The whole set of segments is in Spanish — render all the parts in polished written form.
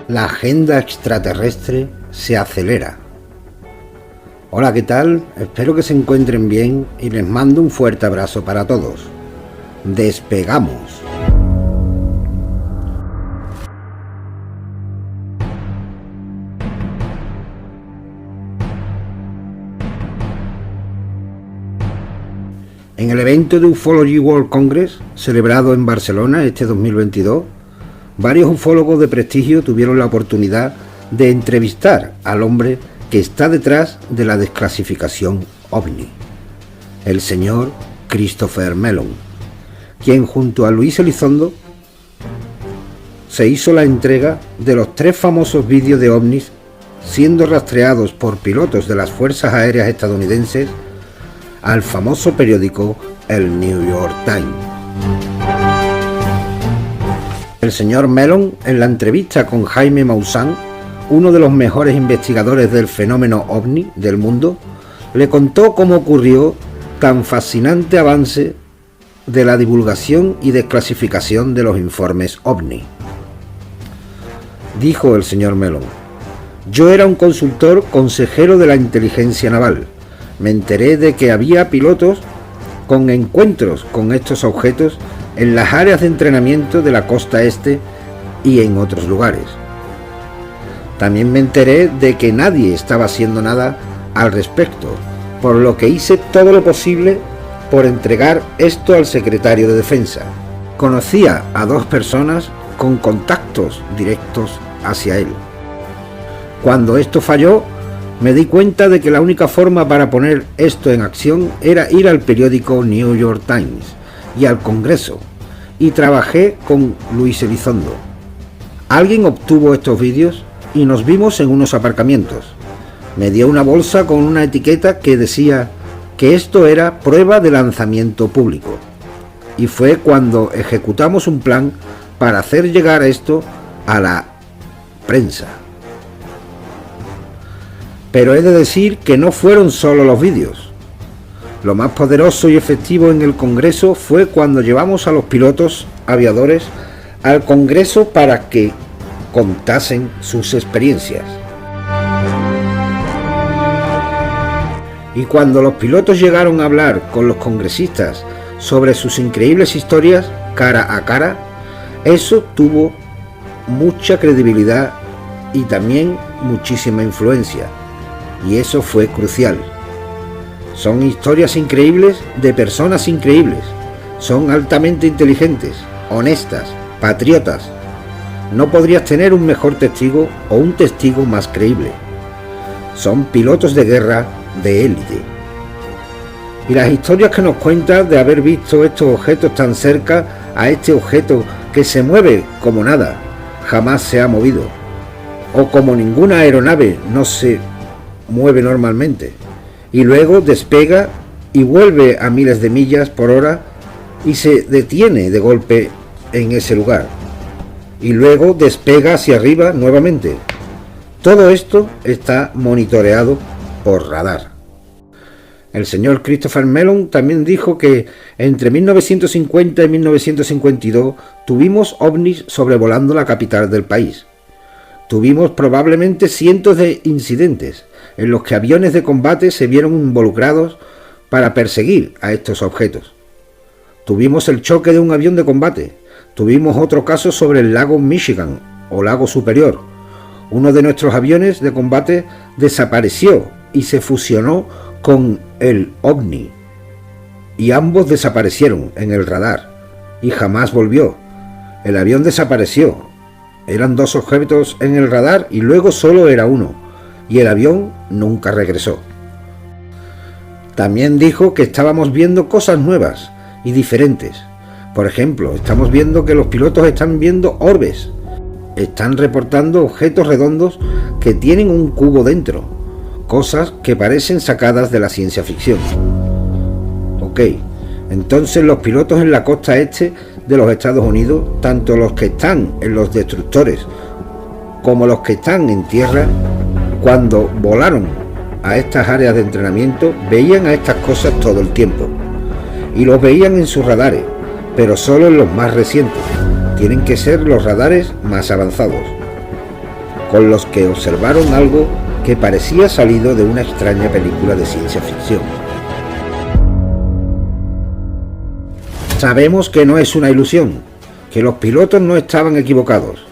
La agenda extraterrestre se acelera. Hola, ¿qué tal? Espero que se encuentren bien y les mando un fuerte abrazo para todos. ¡Despegamos! En el evento de Ufology World Congress, celebrado en Barcelona este 2022, varios ufólogos de prestigio tuvieron la oportunidad de entrevistar al hombre que está detrás de la desclasificación OVNI, el señor Christopher Mellon, quien junto a Luis Elizondo se hizo la entrega de los 3 famosos vídeos de ovnis siendo rastreados por pilotos de las Fuerzas Aéreas estadounidenses al famoso periódico el New York Times. El señor Mellon, en la entrevista con Jaime Maussan, uno de los mejores investigadores del fenómeno OVNI del mundo, le contó cómo ocurrió tan fascinante avance de la divulgación y desclasificación de los informes OVNI. Dijo el señor Mellon: yo era un consultor consejero de la inteligencia naval. Me enteré de que había pilotos con encuentros con estos objetos en las áreas de entrenamiento de la costa este y en otros lugares. También me enteré de que nadie estaba haciendo nada al respecto, por lo que hice todo lo posible por entregar esto al secretario de Defensa. Conocía a 2 personas con contactos directos hacia él. Cuando esto falló, me di cuenta de que la única forma para poner esto en acción era ir al periódico New York Times y al Congreso, y trabajé con Luis Elizondo. Alguien obtuvo estos vídeos y nos vimos en unos aparcamientos. Me dio una bolsa con una etiqueta que decía que esto era prueba de lanzamiento público, y fue cuando ejecutamos un plan para hacer llegar esto a la prensa. Pero he de decir que no fueron solo los vídeos. Lo más poderoso y efectivo en el Congreso fue cuando llevamos a los pilotos aviadores al Congreso para que contasen sus experiencias. Y cuando los pilotos llegaron a hablar con los congresistas sobre sus increíbles historias cara a cara, eso tuvo mucha credibilidad y también muchísima influencia. Y eso fue crucial. Son historias increíbles de personas increíbles. Son altamente inteligentes, honestas, patriotas. No podrías tener un mejor testigo o un testigo más creíble. Son pilotos de guerra de élite. Y las historias que nos cuentan de haber visto estos objetos tan cerca a este objeto que se mueve como nada, jamás se ha movido, o como ninguna aeronave no se mueve normalmente, y luego despega y vuelve a miles de millas por hora y se detiene de golpe en ese lugar, y luego despega hacia arriba nuevamente. Todo esto está monitoreado por radar. El señor Christopher Mellon también dijo que entre 1950 y 1952 tuvimos ovnis sobrevolando la capital del país. Tuvimos probablemente cientos de incidentes en los que aviones de combate se vieron involucrados para perseguir a estos objetos. Tuvimos el choque de un avión de combate. Tuvimos otro caso sobre el lago Michigan o lago Superior. Uno de nuestros aviones de combate desapareció y se fusionó con el OVNI, y ambos desaparecieron en el radar y jamás volvió. El avión desapareció. Eran 2 objetos en el radar y luego solo era uno, y el avión nunca regresó. También dijo que estábamos viendo cosas nuevas y diferentes. Por ejemplo, estamos viendo que los pilotos están viendo orbes. Están reportando objetos redondos que tienen un cubo dentro, cosas que parecen sacadas de la ciencia ficción. Ok, entonces los pilotos en la costa este de los Estados Unidos, tanto los que están en los destructores como los que están en tierra, cuando volaron a estas áreas de entrenamiento, veían a estas cosas todo el tiempo. Y los veían en sus radares, pero solo en los más recientes. Tienen que ser los radares más avanzados. con los que observaron algo que parecía salido de una extraña película de ciencia ficción. Sabemos que no es una ilusión, que los pilotos no estaban equivocados.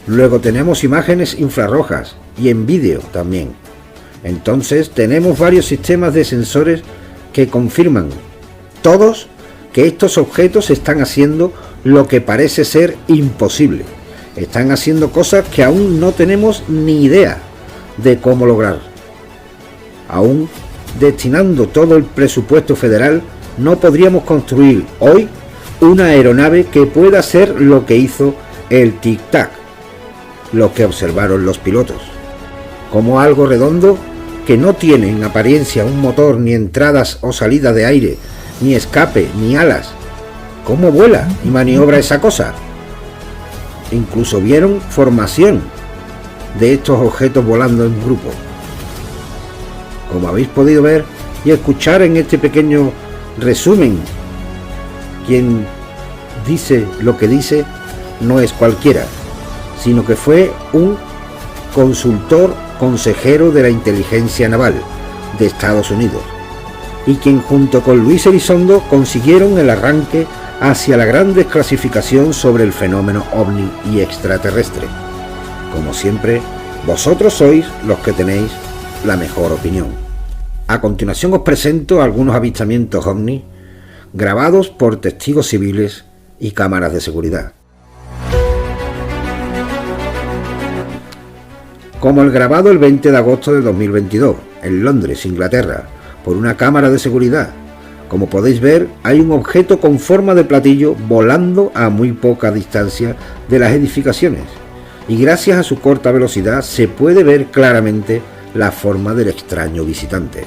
Luego tenemos imágenes infrarrojas y en vídeo también. Entonces tenemos varios sistemas de sensores que confirman, todos, que estos objetos están haciendo lo que parece ser imposible. Están haciendo cosas que aún no tenemos ni idea de cómo lograr. Aún destinando todo el presupuesto federal, no podríamos construir hoy una aeronave que pueda hacer lo que hizo el Tic Tac, lo que observaron los pilotos, como algo redondo que no tiene en apariencia un motor, ni entradas o salidas de aire, ni escape, ni alas. ¿Cómo vuela y maniobra esa cosa? Incluso vieron formación de estos objetos volando en grupo. Como habéis podido ver y escuchar en este pequeño resumen, quien dice lo que dice no es cualquiera, sino que fue un consultor consejero de la inteligencia naval de Estados Unidos, y quien junto con Luis Elizondo consiguieron el arranque hacia la gran desclasificación sobre el fenómeno ovni y extraterrestre. Como siempre, vosotros sois los que tenéis la mejor opinión. A continuación os presento algunos avistamientos ovni grabados por testigos civiles y cámaras de seguridad. Como el grabado el 20 de agosto de 2022, en Londres, Inglaterra, por una cámara de seguridad. Como podéis ver, hay un objeto con forma de platillo volando a muy poca distancia de las edificaciones, y gracias a su corta velocidad se puede ver claramente la forma del extraño visitante.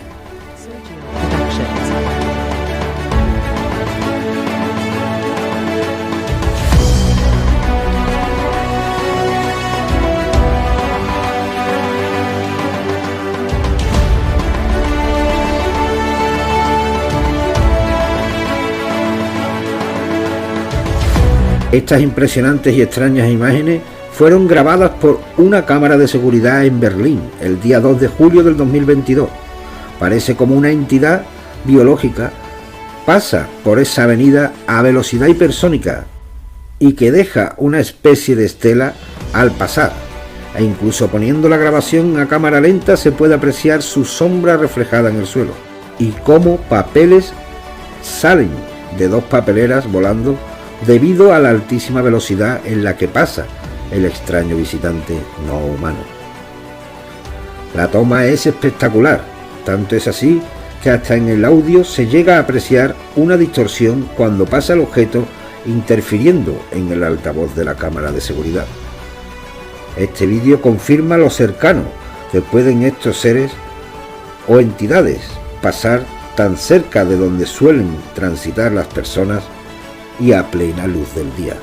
Estas impresionantes y extrañas imágenes fueron grabadas por una cámara de seguridad en Berlín el día 2 de julio del 2022. Parece como una entidad biológica pasa por esa avenida a velocidad hipersónica y que deja una especie de estela al pasar, e incluso poniendo la grabación a cámara lenta se puede apreciar su sombra reflejada en el suelo, y cómo papeles salen de dos papeleras volando debido a la altísima velocidad en la que pasa el extraño visitante no humano. La toma es espectacular, tanto es así que hasta en el audio se llega a apreciar una distorsión cuando pasa el objeto interfiriendo en el altavoz de la cámara de seguridad. Este vídeo confirma lo cercano que pueden estos seres o entidades pasar tan cerca de donde suelen transitar las personas y a plena luz del día.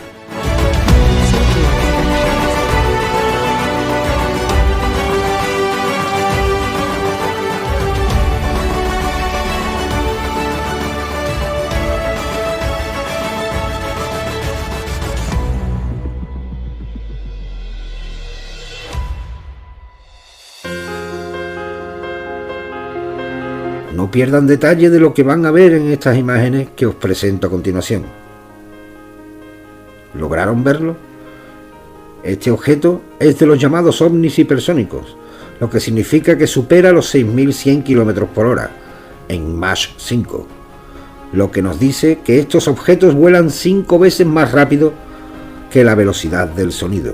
No pierdan detalle de lo que van a ver en estas imágenes que os presento a continuación. ¿Lograron verlo? Este objeto es de los llamados ovnis hipersónicos, lo que significa que supera los 6.100 km por hora, en Mach 5, lo que nos dice que estos objetos vuelan 5 veces más rápido que la velocidad del sonido.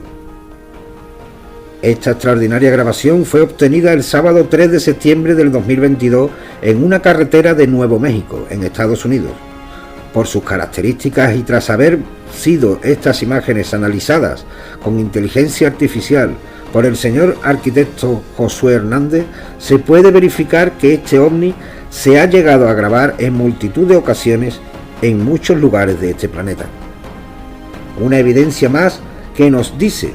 Esta extraordinaria grabación fue obtenida el sábado 3 de septiembre del 2022 en una carretera de Nuevo México, en Estados Unidos. Por sus características y tras haber sido estas imágenes analizadas con inteligencia artificial por el señor arquitecto Josué Hernández, se puede verificar que este ovni se ha llegado a grabar en multitud de ocasiones en muchos lugares de este planeta. Una evidencia más que nos dice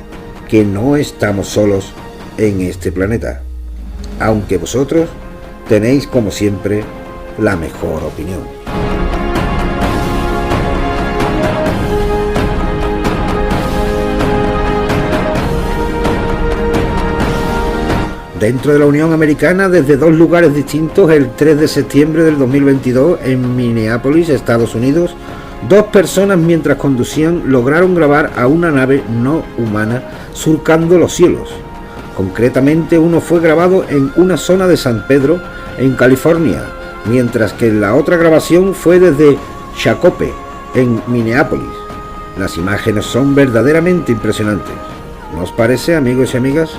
que no estamos solos en este planeta, aunque vosotros tenéis como siempre la mejor opinión. dentro de la Unión Americana desde dos lugares distintos el 3 de septiembre del 2022 en Minneapolis, Estados Unidos. Dos personas mientras conducían lograron grabar a una nave no humana surcando los cielos. Concretamente uno fue grabado en una zona de San Pedro, en California, mientras que la otra grabación fue desde Shakopee, en Minneapolis. Las imágenes son verdaderamente impresionantes. ¿No os parece, amigos y amigas?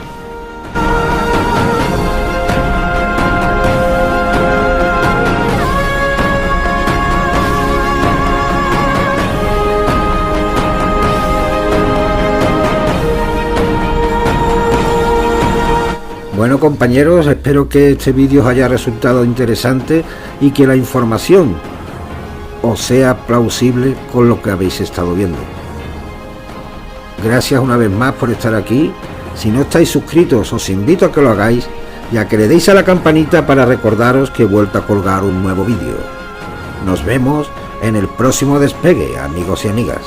Bueno, compañeros, espero que este vídeo os haya resultado interesante y que la información os sea plausible con lo que habéis estado viendo. Gracias una vez más por estar aquí. Si no estáis suscritos, os invito a que lo hagáis y a que le deis a la campanita para recordaros que he vuelto a colgar un nuevo vídeo. Nos vemos en el próximo despegue, amigos y amigas.